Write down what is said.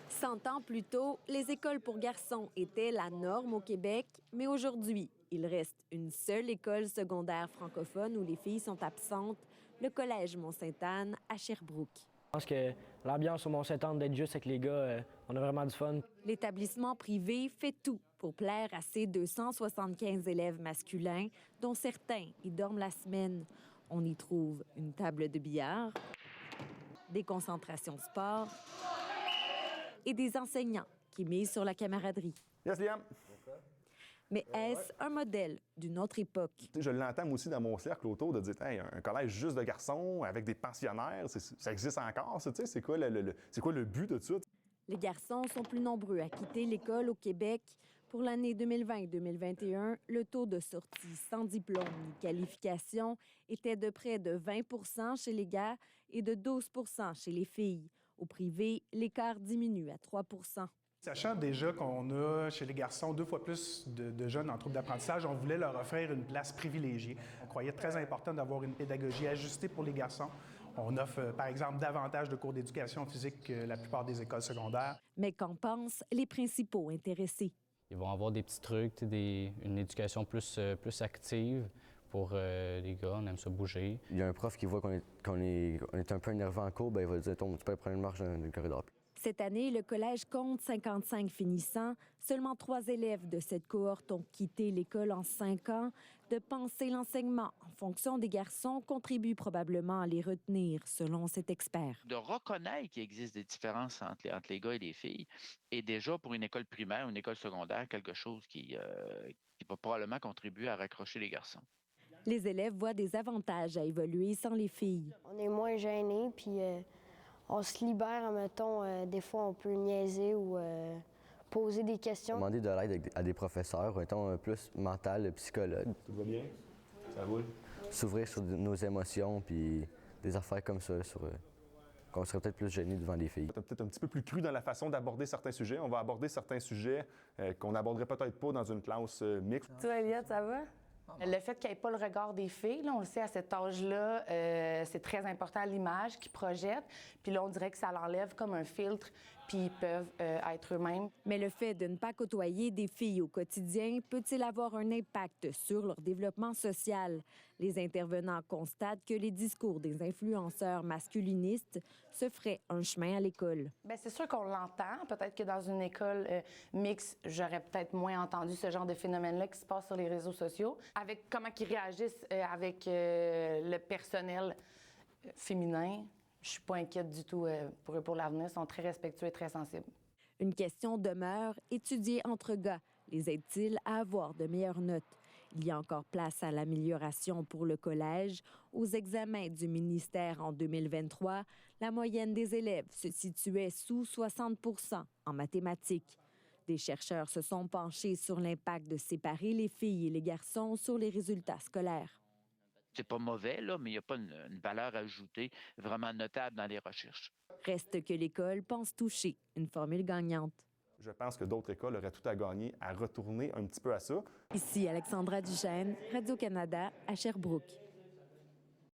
100 ans plus tôt, les écoles pour garçons étaient la norme au Québec, mais aujourd'hui, il reste une seule école secondaire francophone où les filles sont absentes, le Collège Mont-Sainte-Anne à Sherbrooke. Je pense que l'ambiance au Mont-Sainte-Anne d'être juste avec les gars, on a vraiment du fun. L'établissement privé fait tout pour plaire à ses 275 élèves masculins, dont certains y dorment la semaine. On y trouve une table de billard, des concentrations sport et des enseignants qui misent sur la camaraderie. Yes, Liam. Mais est-ce un modèle d'une autre époque? Je l'entends aussi dans mon cercle autour de dire hey, un collège juste de garçons avec des pensionnaires, ça existe encore, ça, c'est quoi le but de ça? Les garçons sont plus nombreux à quitter l'école au Québec. Pour l'année 2020-2021, le taux de sortie sans diplôme ni qualification était de près de 20 chez les gars et de 12 chez les filles. Au privé, l'écart diminue à 3 Sachant déjà qu'on a chez les garçons 2 fois plus de jeunes en trouble d'apprentissage, on voulait leur offrir une place privilégiée. On croyait très important d'avoir une pédagogie ajustée pour les garçons. On offre, par exemple, davantage de cours d'éducation physique que la plupart des écoles secondaires. Mais qu'en pensent les principaux intéressés? Ils vont avoir des petits trucs, une éducation plus active pour les gars, on aime ça bouger. Il y a un prof qui voit qu'on est un peu énervé en cours, bien, il va dire « tu peux prendre une marche dans le corridor ». Cette année, le collège compte 55 finissants. Seulement 3 élèves de cette cohorte ont quitté l'école en 5 ans. De penser l'enseignement en fonction des garçons contribue probablement à les retenir, selon cet expert. De reconnaître qu'il existe des différences entre les gars et les filles est déjà pour une école primaire ou une école secondaire quelque chose qui va probablement contribuer à raccrocher les garçons. Les élèves voient des avantages à évoluer sans les filles. On est moins gênés, puis on se libère, mettons, des fois on peut niaiser ou poser des questions. Demander de l'aide à des professeurs, mettons, plus mental, psychologue. Tout va bien? Ça roule? S'ouvrir sur nos émotions, puis des affaires comme ça, qu'on serait peut-être plus gêné devant les filles. Peut-être un petit peu plus cru dans la façon d'aborder certains sujets. On va aborder certains sujets qu'on n'aborderait peut-être pas dans une classe mixte. Toi, Elliot, ça va? Le fait qu'il n'y ait pas le regard des filles, là, on le sait à cet âge-là, c'est très important à l'image qu'ils projettent. Puis là, on dirait que ça l'enlève comme un filtre, puis ils peuvent être eux-mêmes. Mais le fait de ne pas côtoyer des filles au quotidien peut-il avoir un impact sur leur développement social? Les intervenants constatent que les discours des influenceurs masculinistes se feraient un chemin à l'école. Bien, c'est sûr qu'on l'entend. Peut-être que dans une école mixte, j'aurais peut-être moins entendu ce genre de phénomène-là qui se passe sur les réseaux sociaux. Avec comment ils réagissent avec le personnel féminin, je suis pas inquiète du tout pour eux pour l'avenir. Ils sont très respectueux et très sensibles. Une question demeure, étudier entre gars les aide-t-il à avoir de meilleures notes? Il y a encore place à l'amélioration pour le collège. Aux examens du ministère en 2023, la moyenne des élèves se situait sous 60 % en mathématiques. Des chercheurs se sont penchés sur l'impact de séparer les filles et les garçons sur les résultats scolaires. C'est pas mauvais, là, mais il n'y a pas une valeur ajoutée vraiment notable dans les recherches. Reste que l'école pense toucher une formule gagnante. Je pense que d'autres écoles auraient tout à gagner à retourner un petit peu à ça. Ici Alexandra Duchesne, Radio-Canada, à Sherbrooke.